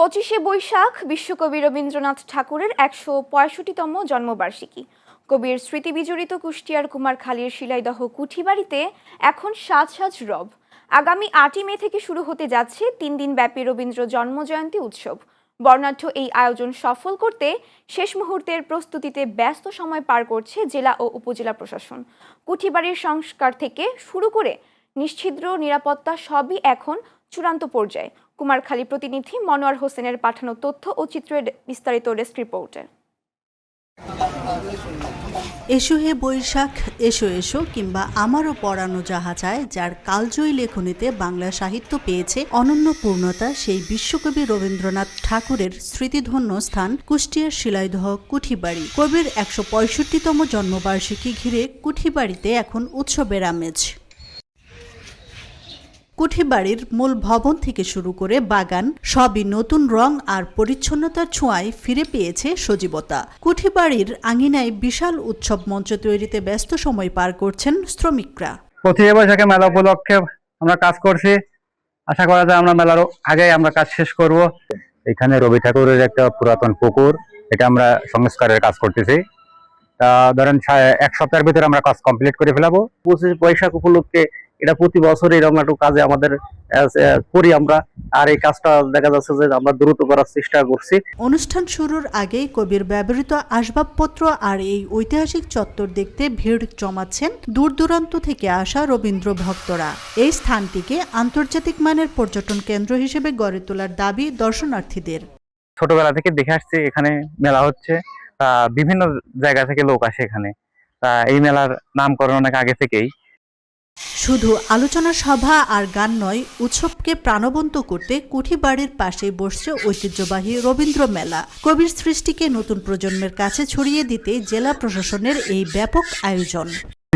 25শে বৈশাখ বিশ্বকবি রবীন্দ্রনাথ ঠাকুরের 165তম জন্মবার্ষিকী। কবির স্মৃতিবিজড়িত কুষ্টিয়ার কুমারখালীর শিলাইদহ কুঠিবাড়িতে এখন সাজ সাজ রব। আগামী 8ই মে থেকে শুরু হতে যাচ্ছে 3 দিন ব্যাপী রবীন্দ্র জন্মজয়ন্তী উৎসব। বর্ণাঢ্য এই আয়োজন সফল করতে শেষ মুহূর্তের প্রস্তুতিতে ব্যস্ত সময় পার করছে জেলা ও উপজেলা প্রশাসন। কুঠিবাড়ির সংস্কার থেকে শুরু করে নিশ্ছিদ্র নিরাপত্তা সবই এখন চূড়ান্ত পর্যায়ে। কুমারখালী প্রতিনিধি মনোয়ার হোসেনের পাঠানো তথ্য ও চিত্রের বিস্তারিত ডেস্ক রিপোর্টে। এসো হে বৈশাখ এসো এসো কিংবা আমারও পড়ানো যাহা চায়, যার কালজয়ী লেখনীতে বাংলা সাহিত্য পেয়েছে অনন্য পূর্ণতা, সেই বিশ্বকবি রবীন্দ্রনাথ ঠাকুরের স্মৃতিধন্য স্থান কুষ্টিয়ার শিলাইদহ কুঠিবাড়ি। কবির 165তম জন্মবার্ষিকী ঘিরে কুঠিবাড়িতে এখন উৎসবের আমেজ। কুঠিবাড়ির মূল ভবন থেকে শুরু করে বাগান সবই নতুন রং আর পরিচ্ছন্নতার ছোঁয়ায় ফিরে পেয়েছে সজীবতা। কুঠিবাড়ির আঙিনায় বিশাল উৎসব মঞ্চ তৈরিতে ব্যস্ত সময় পার করছেন শ্রমিকরা। 25শে বৈশাখে মেলা উপলক্ষে আমরা কাজ করছি। আশা করা যায় আমরা মেলার আগে আমরা কাজ শেষ করব। এখানে রবি ঠাকুরের একটা পুরাতন পুকুর, এটা আমরা সংস্কারের কাজ করতেছি। ধরেন 1 সপ্তাহের ভিতরে আমরা কাজ কমপ্লিট করে ফেলাবো। 25শে বৈশাখ উপলক্ষে এটা প্রতি বছর এরকম একটু কাজে আমাদের করি আমরা, আর এই কাজটা দেখা যাচ্ছে যে আমরা দ্রুত করার চেষ্টা করছি। অনুষ্ঠান শুরুর আগেই কবির ব্যবহৃত আসবাবপত্র আর এই ঐতিহাসিক চত্বর দেখতে ভিড় জমাচ্ছেন দূর দূরান্ত থেকে আসা রবীন্দ্র ভক্তরা। এই স্থানটিকে আন্তর্জাতিক মানের পর্যটন কেন্দ্র হিসেবে গড়ে তোলার দাবি দর্শনার্থীদের। ছোটবেলা থেকে দেখে আসছি এখানে মেলা হচ্ছে, বিভিন্ন জায়গা থেকে লোক আসে এখানে। এই মেলার নামকরণ অনেক আগে থেকেই। শুধু আলোচনা সভা আর গান নয়, উৎসবকে প্রাণবন্ত করতে কুঠিবাড়ির পাশেই বসছে ঐতিহ্যবাহী রবীন্দ্র মেলা। কবির সৃষ্টিকে নতুন প্রজন্মের কাছে ছড়িয়ে দিতে জেলা প্রশাসনের এই ব্যাপক আয়োজন।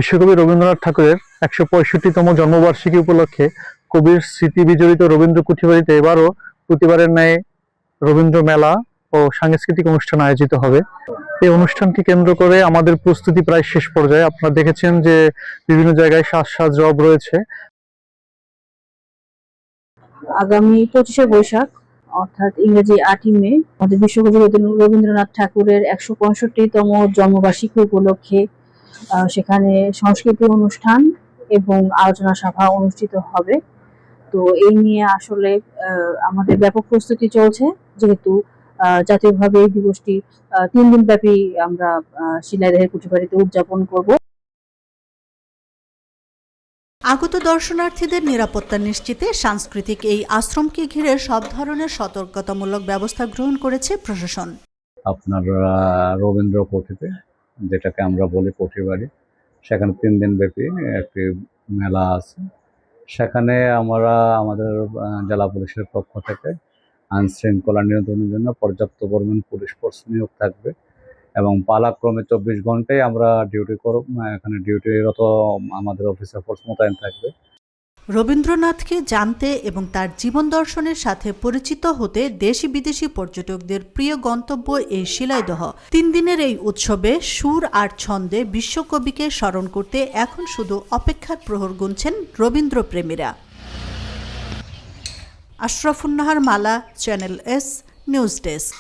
বিশ্বকবি রবীন্দ্রনাথ ঠাকুরের 165তম জন্মবার্ষিকী উপলক্ষে কবির স্মৃতি বিজড়িত রবীন্দ্র কুঠিবাড়িতে এবারও প্রতিবারের ন্যায় রবীন্দ্র মেলা ও সাংস্কৃতিক অনুষ্ঠান আয়োজিত হবে। এই অনুষ্ঠানকে কেন্দ্র করে আমাদের প্রস্তুতি প্রায় শেষ পর্যায়ে। আপনারা দেখেছেন যে বিভিন্ন জায়গায় সাজ সাজ রব রয়েছে। আগামী 25শে বৈশাখ অর্থাৎ ইংরেজি 8ই মে আমাদের বিশ্বকবি রবীন্দ্রনাথ ঠাকুরের 165তম জন্মবার্ষিকী উপলক্ষে সেখানে সাংস্কৃতিক অনুষ্ঠান এবং আলোচনা সভা অনুষ্ঠিত হবে। তো এই নিয়ে আসলে আমাদের ব্যাপক প্রস্তুতি চলছে, যেহেতু জাতীয়ভাবে এই দিবসটি 3 দিন ব্যাপী আমরা শিলাইদহের কুঠিবাড়িতে উদযাপন করব। আগত দর্শনার্থীদের নিরাপত্তা নিশ্চিতে সাংস্কৃতিক এই আশ্রমকে ঘিরে সব ধরনের সতর্কতামূলক ব্যবস্থা গ্রহণ করেছে প্রশাসন। আপনার রবীন্দ্র কুঠিতে, যেটাকে আমরা বলি কুঠিবাড়ি, সেখানে 3 দিন ব্যাপী একটি মেলা আছে। সেখানে আমরা আমাদের জেলা পুলিশের পক্ষ থেকে আইন শৃঙ্খলা নিয়ন্ত্রণের জন্য পর্যাপ্ত পরিমাণ পুলিশ ফোর্স নিয়োগ থাকবে এবং পালাক্রমে 24 ঘন্টায় আমরা ডিউটি করব। এখানে ডিউটিরত আমাদের অফিসার ফোর্স মোতায়েন থাকবে। রবীন্দ্রনাথকে জানতে এবং তার জীবন দর্শনের সাথে পরিচিত হতে দেশি বিদেশি পর্যটকদের প্রিয় গন্তব্য এই শিলাইদহ। 3 দিনের এই উৎসবে সুর আর ছন্দে বিশ্বকবিকে স্মরণ করতে এখন শুধু অপেক্ষার প্রহর গুনছেন রবীন্দ্র প্রেমীরা। আশরাফুন নাহার মালা, চ্যানেল এস, নিউজ ডেস্ক।